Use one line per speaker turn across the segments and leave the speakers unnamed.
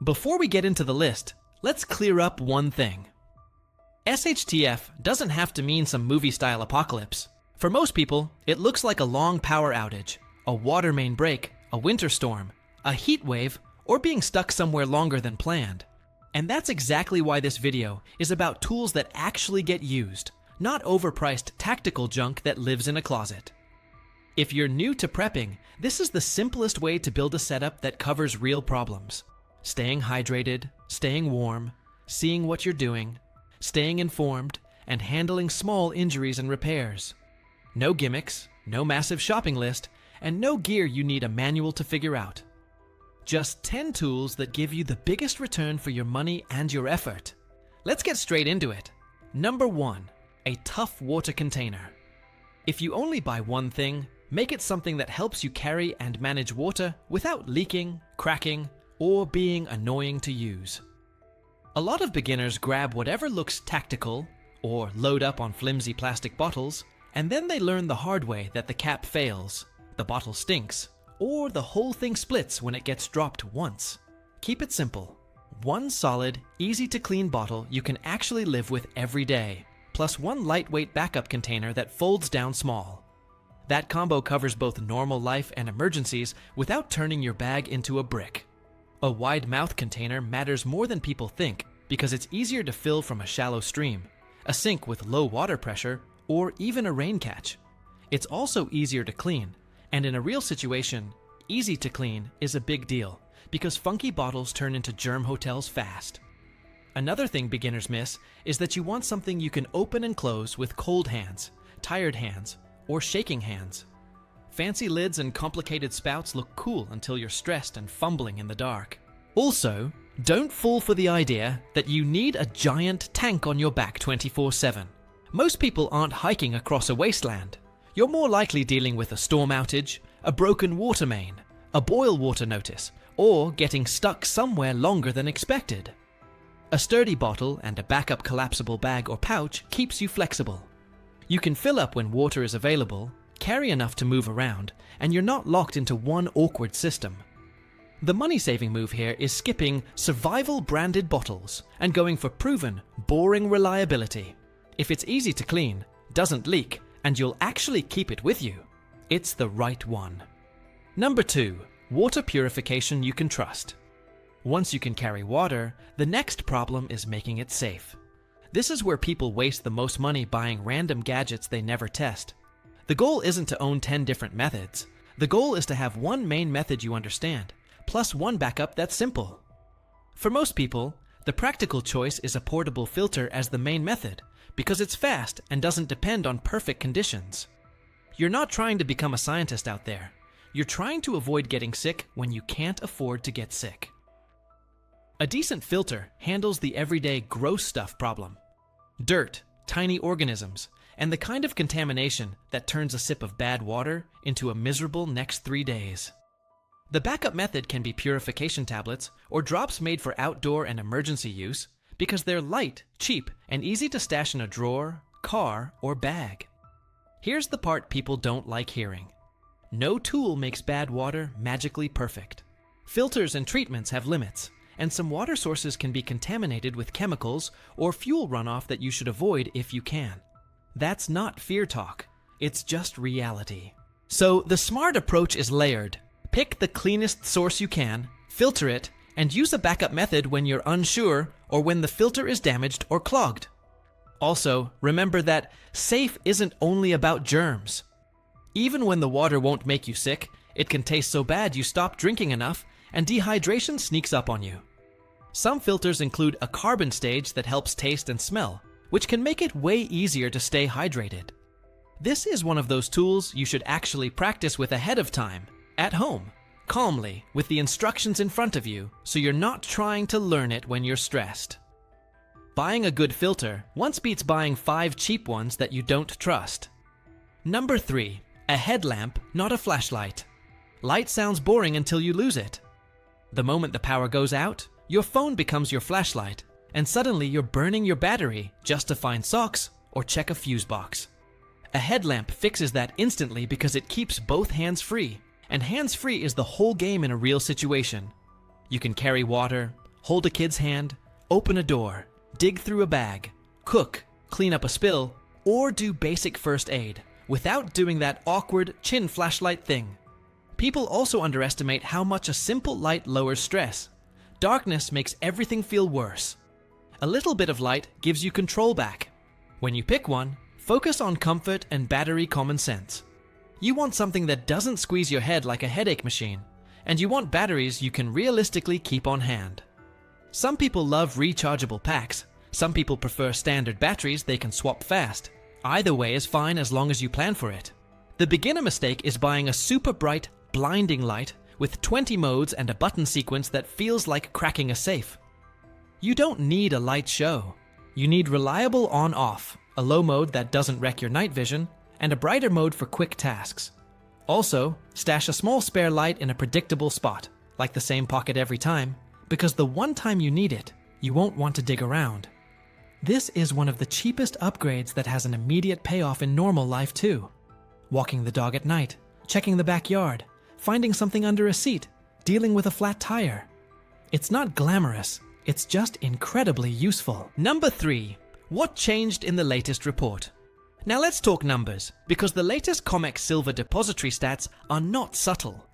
Before we get into the list, let's clear up one thing. SHTF doesn't have to mean some movie-style apocalypse. For most people, it looks like a long power outage, a water main break, a winter storm, a heat wave, or being stuck somewhere longer than planned. And that's exactly why this video is about tools that actually get used, not overpriced tactical junk that lives in a closet. If you're new to prepping, this is the simplest way to build a setup that covers real problems. Staying hydrated, staying warm, seeing what you're doing, staying informed, and handling small injuries and repairs. No gimmicks, no massive shopping list, and no gear you need a manual to figure out. Just 10 tools that give you the biggest return for your money and your effort. Let's get straight into it. Number 1, a tough water container. If you only buy one thing, make it something that helps you carry and manage water without leaking, cracking, or being annoying to use. A lot of beginners grab whatever looks tactical, or load up on flimsy plastic bottles, and then they learn the hard way that the cap fails, the bottle stinks, or the whole thing splits when it gets dropped once. Keep it simple. One solid, easy-to-clean bottle you can actually live with every day, plus one lightweight backup container that folds down small. That combo covers both normal life and emergencies without turning your bag into a brick. A wide mouth container matters more than people think because it's easier to fill from a shallow stream, a sink with low water pressure, or even a rain catch. It's also easier to clean, and in a real situation, easy to clean is a big deal because funky bottles turn into germ hotels fast. Another thing beginners miss is that you want something you can open and close with cold hands, tired hands, or shaking hands. Fancy lids and complicated spouts look cool until you're stressed and fumbling in the dark. Also, don't fall for the idea that you need a giant tank on your back 24/7. Most people aren't hiking across a wasteland. You're more likely dealing with a storm outage, a broken water main, a boil water notice, or getting stuck somewhere longer than expected. A sturdy bottle and a backup collapsible bag or pouch keeps you flexible. You can fill up when water is available, carry enough to move around, and you're not locked into one awkward system. The money-saving move here is skipping survival-branded bottles and going for proven, boring reliability. If it's easy to clean, doesn't leak, and you'll actually keep it with you, it's the right one. Number 2, water purification you can trust. Once you can carry water, the next problem is making it safe. This is where people waste the most money buying random gadgets they never test. The goal isn't to own 10 different methods. The goal is to have one main method you understand, plus one backup that's simple. For most people, the practical choice is a portable filter as the main method, because it's fast and doesn't depend on perfect conditions. You're not trying to become a scientist out there. You're trying to avoid getting sick when you can't afford to get sick. A decent filter handles the everyday gross stuff problem. Dirt, tiny organisms, and the kind of contamination that turns a sip of bad water into a miserable next 3 days. The backup method can be purification tablets or drops made for outdoor and emergency use because they're light, cheap, and easy to stash in a drawer, car, or bag. Here's the part people don't like hearing. No tool makes bad water magically perfect. Filters and treatments have limits, and some water sources can be contaminated with chemicals or fuel runoff that you should avoid if you can. That's not fear talk, it's just reality. So the smart approach is layered. Pick the cleanest source you can, filter it, and use a backup method when you're unsure or when the filter is damaged or clogged. Also, remember that safe isn't only about germs. Even when the water won't make you sick, it can taste so bad you stop drinking enough and dehydration sneaks up on you. Some filters include a carbon stage that helps taste and smell, which can make it way easier to stay hydrated. This is one of those tools you should actually practice with ahead of time, at home, calmly, with the instructions in front of you, so you're not trying to learn it when you're stressed. Buying a good filter once beats buying 5 cheap ones that you don't trust. Number 3, a headlamp, not a flashlight. Light sounds boring until you lose it. The moment the power goes out, your phone becomes your flashlight, and suddenly you're burning your battery just to find socks or check a fuse box. A headlamp fixes that instantly because it keeps both hands free, and hands-free is the whole game in a real situation. You can carry water, hold a kid's hand, open a door, dig through a bag, cook, clean up a spill, or do basic first aid without doing that awkward chin flashlight thing. People also underestimate how much a simple light lowers stress. Darkness makes everything feel worse. A little bit of light gives you control back. When you pick one, focus on comfort and battery common sense. You want something that doesn't squeeze your head like a headache machine, and you want batteries you can realistically keep on hand. Some people love rechargeable packs. Some people prefer standard batteries they can swap fast. Either way is fine as long as you plan for it. The beginner mistake is buying a super bright, blinding light with 20 modes and a button sequence that feels like cracking a safe. You don't need a light show. You need reliable on-off, a low mode that doesn't wreck your night vision, and a brighter mode for quick tasks. Also, stash a small spare light in a predictable spot, like the same pocket every time, because the one time you need it, you won't want to dig around. This is one of the cheapest upgrades that has an immediate payoff in normal life too. Walking the dog at night, checking the backyard, finding something under a seat, dealing with a flat tire. It's not glamorous, it's just incredibly useful. Number 3. What changed in the latest report? Now let's talk numbers, because the latest COMEX Silver depository stats are not subtle.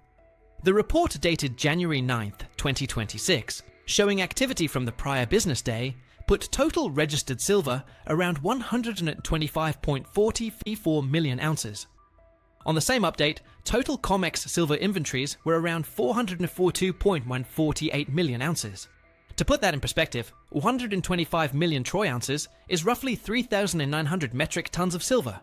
The report dated January 9th, 2026, showing activity from the prior business day, put total registered silver around 125.44 million ounces. On the same update, total COMEX silver inventories were around 442.148 million ounces. To put that in perspective, 125 million troy ounces is roughly 3,900 metric tons of silver.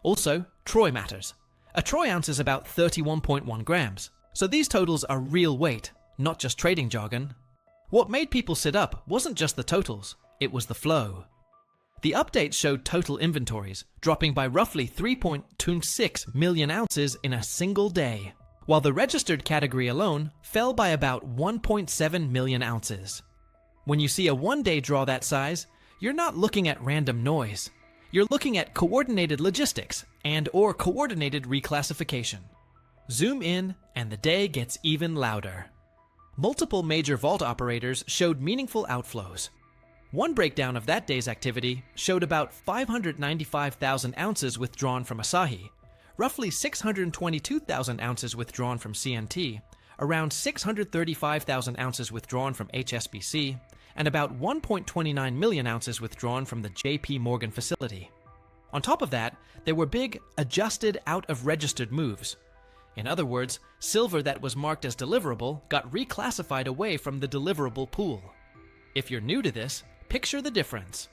Also, troy matters. A troy ounce is about 31.1 grams, so these totals are real weight, not just trading jargon. What made people sit up wasn't just the totals, it was the flow. The update showed total inventories dropping by roughly 3.26 million ounces in a single day, while the registered category alone fell by about 1.7 million ounces. When you see a one-day draw that size, you're not looking at random noise. You're looking at coordinated logistics and/or coordinated reclassification. Zoom in, and the day gets even louder. Multiple major vault operators showed meaningful outflows. One breakdown of that day's activity showed about 595,000 ounces withdrawn from Asahi, roughly 622,000 ounces withdrawn from CNT, around 635,000 ounces withdrawn from HSBC, and about 1.29 million ounces withdrawn from the JP Morgan facility. On top of that, there were big, adjusted out-of-registered moves. In other words, silver that was marked as deliverable got reclassified away from the deliverable pool. If you're new to this, picture the difference.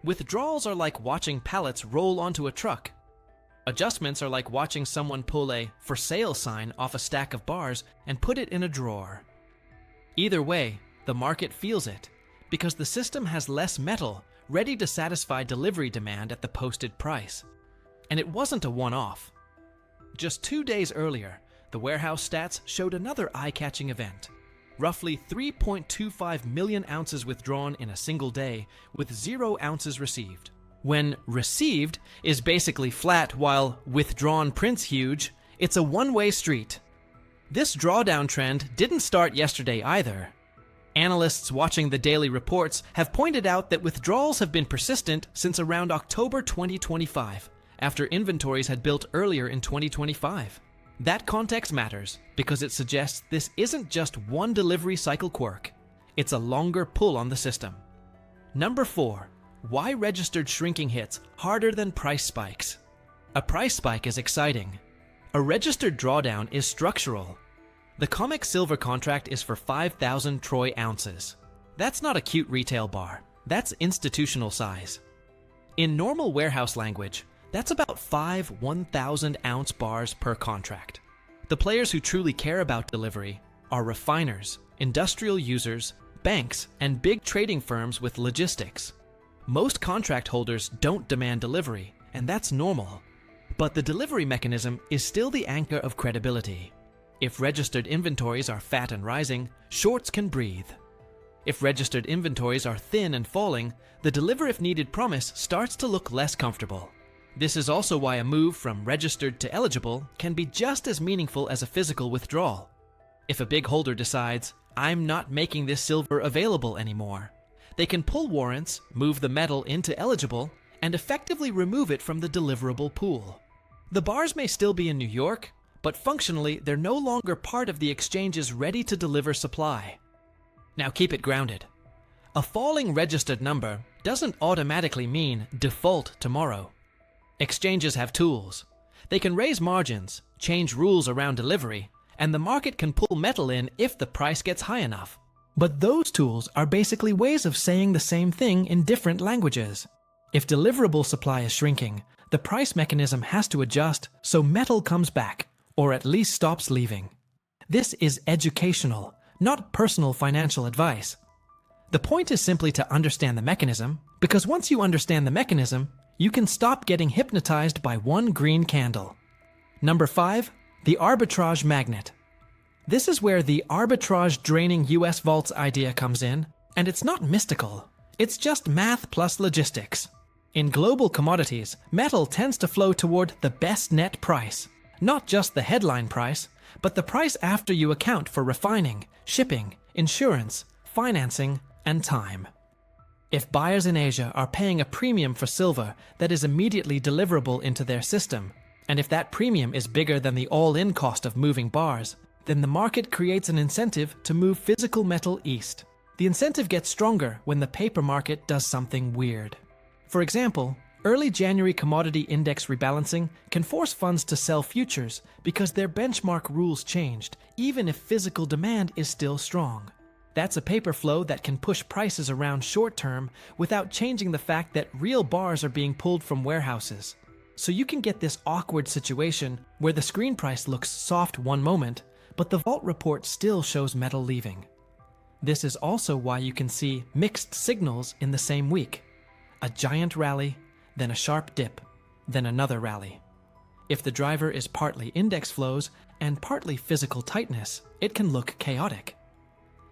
Withdrawals are like watching pallets roll onto a truck. Adjustments are like watching someone pull a "for sale" sign off a stack of bars and put it in a drawer. Either way, the market feels it, because the system has less metal ready to satisfy delivery demand at the posted price. And it wasn't a one-off. Just 2 days earlier, the warehouse stats showed another eye-catching event. Roughly 3.25 million ounces withdrawn in a single day, with 0 ounces received. When received is basically flat while withdrawn prints huge, it's a one-way street. This drawdown trend didn't start yesterday either. Analysts watching the daily reports have pointed out that withdrawals have been persistent since around October 2025, after inventories had built earlier in 2025. That context matters because it suggests this isn't just one delivery cycle quirk. It's a longer pull on the system. Number 4. Why registered shrinking hits harder than price spikes? A price spike is exciting. A registered drawdown is structural. The COMEX silver contract is for 5,000 troy ounces. That's not a cute retail bar. That's institutional size. In normal warehouse language, that's about 5 1,000-ounce bars per contract. The players who truly care about delivery are refiners, industrial users, banks, and big trading firms with logistics. Most contract holders don't demand delivery, and that's normal. But the delivery mechanism is still the anchor of credibility. If registered inventories are fat and rising, shorts can breathe. If registered inventories are thin and falling, the deliver-if-needed promise starts to look less comfortable. This is also why a move from registered to eligible can be just as meaningful as a physical withdrawal. If a big holder decides, "I'm not making this silver available anymore." They can pull warrants, move the metal into eligible, and effectively remove it from the deliverable pool. The bars may still be in New York, but functionally they're no longer part of the exchange's ready-to-deliver supply. Now keep it grounded. A falling registered number doesn't automatically mean default tomorrow. Exchanges have tools. They can raise margins, change rules around delivery, and the market can pull metal in if the price gets high enough. But those tools are basically ways of saying the same thing in different languages. If deliverable supply is shrinking, the price mechanism has to adjust so metal comes back, or at least stops leaving. This is educational, not personal financial advice. The point is simply to understand the mechanism, because once you understand the mechanism, you can stop getting hypnotized by one green candle. Number 5, the arbitrage magnet. This is where the arbitrage draining US vaults idea comes in, and it's not mystical. It's just math plus logistics. In global commodities, metal tends to flow toward the best net price, not just the headline price, but the price after you account for refining, shipping, insurance, financing, and time. If buyers in Asia are paying a premium for silver that is immediately deliverable into their system, and if that premium is bigger than the all-in cost of moving bars, then the market creates an incentive to move physical metal east. The incentive gets stronger when the paper market does something weird. For example, early January commodity index rebalancing can force funds to sell futures because their benchmark rules changed, even if physical demand is still strong. That's a paper flow that can push prices around short term without changing the fact that real bars are being pulled from warehouses. So you can get this awkward situation where the screen price looks soft one moment, but the vault report still shows metal leaving. This is also why you can see mixed signals in the same week. A giant rally, then a sharp dip, then another rally. If the driver is partly index flows and partly physical tightness, it can look chaotic.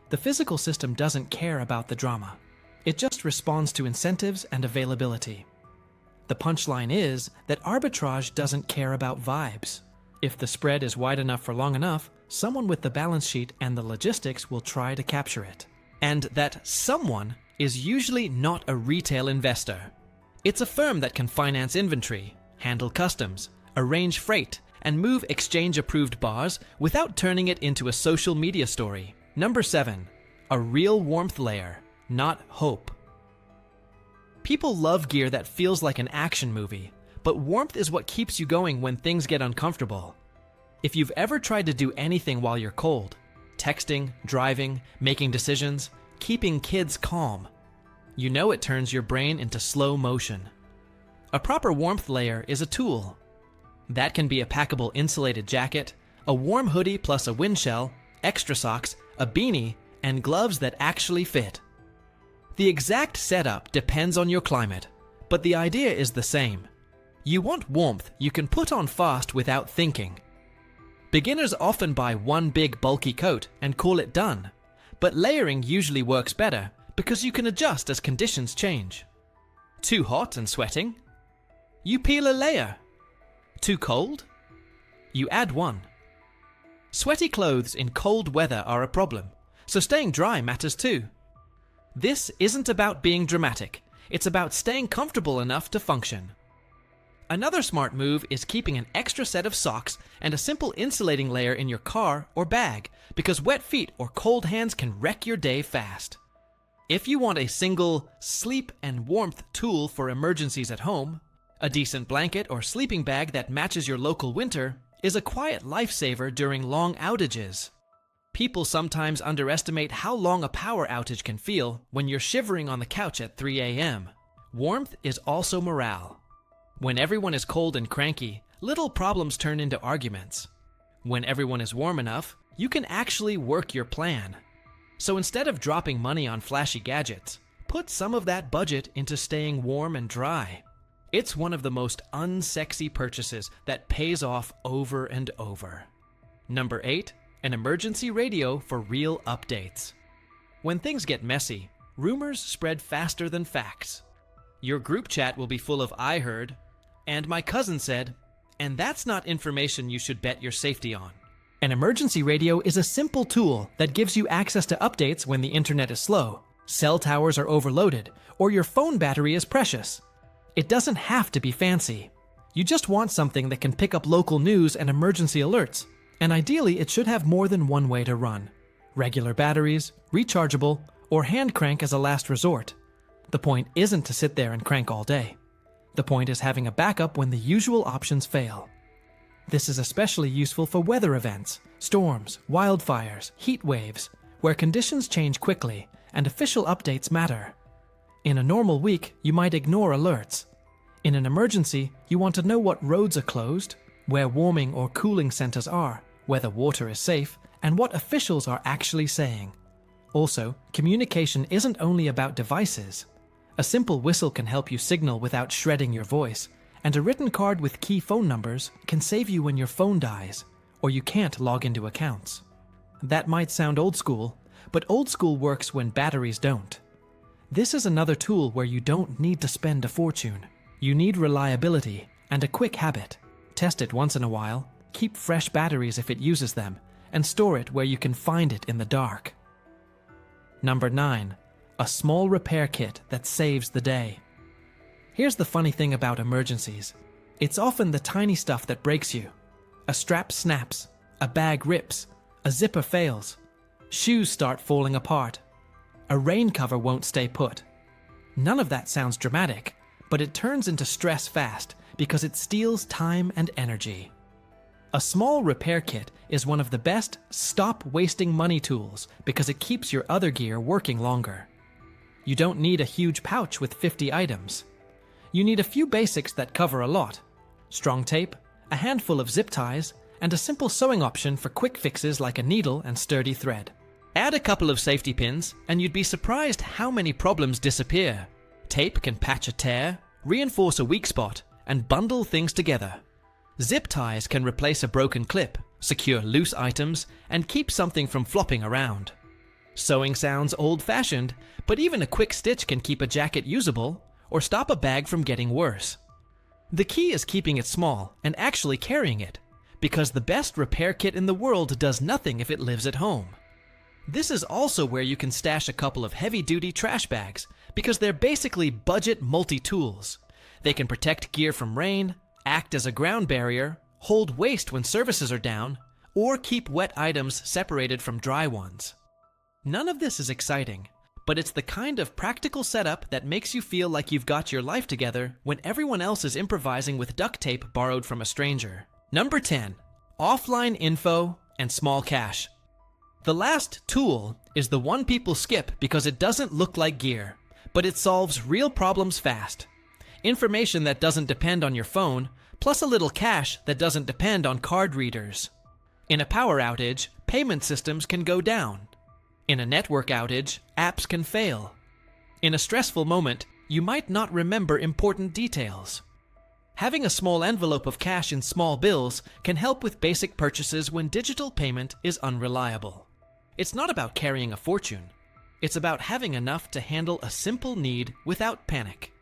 The physical system doesn't care about the drama. It just responds to incentives and availability. The punchline is that arbitrage doesn't care about vibes. If the spread is wide enough for long enough, someone with the balance sheet and the logistics will try to capture it. And that someone is usually not a retail investor. It's a firm that can finance inventory, handle customs, arrange freight, and move exchange-approved bars without turning it into a social media story. Number 7, a real warmth layer, not hope. People love gear that feels like an action movie, but warmth is what keeps you going when things get uncomfortable. If you've ever tried to do anything while you're cold, texting, driving, making decisions, keeping kids calm, you know it turns your brain into slow motion. A proper warmth layer is a tool. That can be a packable insulated jacket, a warm hoodie plus a wind shell, extra socks, a beanie, and gloves that actually fit. The exact setup depends on your climate, but the idea is the same. You want warmth you can put on fast without thinking. Beginners often buy one big bulky coat and call it done, but layering usually works better because you can adjust as conditions change. Too hot and sweating? You peel a layer. Too cold? You add one. Sweaty clothes in cold weather are a problem, so staying dry matters too. This isn't about being dramatic, it's about staying comfortable enough to function. Another smart move is keeping an extra set of socks and a simple insulating layer in your car or bag, because wet feet or cold hands can wreck your day fast. If you want a single sleep and warmth tool for emergencies at home, a decent blanket or sleeping bag that matches your local winter is a quiet lifesaver during long outages. People sometimes underestimate how long a power outage can feel when you're shivering on the couch at 3 a.m. Warmth is also morale. When everyone is cold and cranky, little problems turn into arguments. When everyone is warm enough, you can actually work your plan. So instead of dropping money on flashy gadgets, put some of that budget into staying warm and dry. It's one of the most unsexy purchases that pays off over and over. Number 8, an emergency radio for real updates. When things get messy, rumors spread faster than facts. Your group chat will be full of "I heard," and "my cousin said," and that's not information you should bet your safety on. An emergency radio is a simple tool that gives you access to updates when the internet is slow, cell towers are overloaded, or your phone battery is precious. It doesn't have to be fancy. You just want something that can pick up local news and emergency alerts, and ideally it should have more than one way to run. Regular batteries, rechargeable, or hand crank as a last resort. The point isn't to sit there and crank all day. The point is having a backup when the usual options fail. This is especially useful for weather events, storms, wildfires, heat waves, where conditions change quickly and official updates matter. In a normal week, you might ignore alerts. In an emergency, you want to know what roads are closed, where warming or cooling centers are, whether water is safe, and what officials are actually saying. Also, communication isn't only about devices. A simple whistle can help you signal without shredding your voice, and a written card with key phone numbers can save you when your phone dies, or you can't log into accounts. That might sound old school, but old school works when batteries don't. This is another tool where you don't need to spend a fortune. You need reliability and a quick habit. Test it once in a while, keep fresh batteries if it uses them, and store it where you can find it in the dark. Number 9. A small repair kit that saves the day. Here's the funny thing about emergencies. It's often the tiny stuff that breaks you. A strap snaps, a bag rips, a zipper fails, shoes start falling apart, a rain cover won't stay put. None of that sounds dramatic, but it turns into stress fast because it steals time and energy. A small repair kit is one of the best stop wasting money tools because it keeps your other gear working longer. You don't need a huge pouch with 50 items. You need a few basics that cover a lot: strong tape, a handful of zip ties, and a simple sewing option for quick fixes like a needle and sturdy thread. Add a couple of safety pins and you'd be surprised how many problems disappear. Tape can patch a tear, reinforce a weak spot, and bundle things together. Zip ties can replace a broken clip, secure loose items, and keep something from flopping around. Sewing sounds old-fashioned, but even a quick stitch can keep a jacket usable or stop a bag from getting worse. The key is keeping it small and actually carrying it, because the best repair kit in the world does nothing if it lives at home. This is also where you can stash a couple of heavy-duty trash bags, because they're basically budget multi-tools. They can protect gear from rain, act as a ground barrier, hold waste when services are down, or keep wet items separated from dry ones. None of this is exciting, but it's the kind of practical setup that makes you feel like you've got your life together when everyone else is improvising with duct tape borrowed from a stranger. Number 10. Offline info and small cash. The last tool is the one people skip because it doesn't look like gear, but it solves real problems fast. Information that doesn't depend on your phone, plus a little cash that doesn't depend on card readers. In a power outage, payment systems can go down. In a network outage, apps can fail. In a stressful moment, you might not remember important details. Having a small envelope of cash in small bills can help with basic purchases when digital payment is unreliable. It's not about carrying a fortune. It's about having enough to handle a simple need without panic.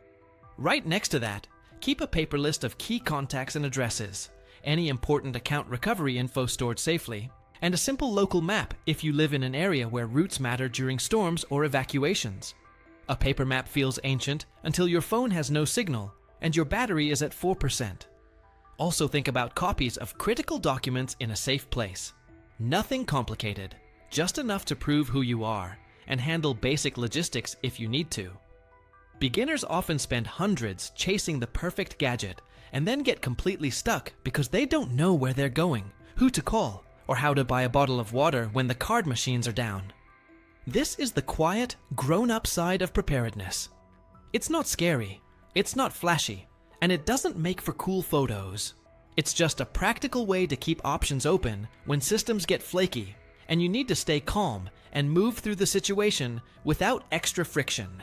Right next to that, keep a paper list of key contacts and addresses, any important account recovery info stored safely, and a simple local map if you live in an area where routes matter during storms or evacuations. A paper map feels ancient until your phone has no signal and your battery is at 4%. Also think about copies of critical documents in a safe place. Nothing complicated, just enough to prove who you are and handle basic logistics if you need to. Beginners often spend hundreds chasing the perfect gadget and then get completely stuck because they don't know where they're going, who to call, or how to buy a bottle of water when the card machines are down. This is the quiet, grown-up side of preparedness. It's not scary, it's not flashy, and it doesn't make for cool photos. It's just a practical way to keep options open when systems get flaky, and you need to stay calm and move through the situation without extra friction.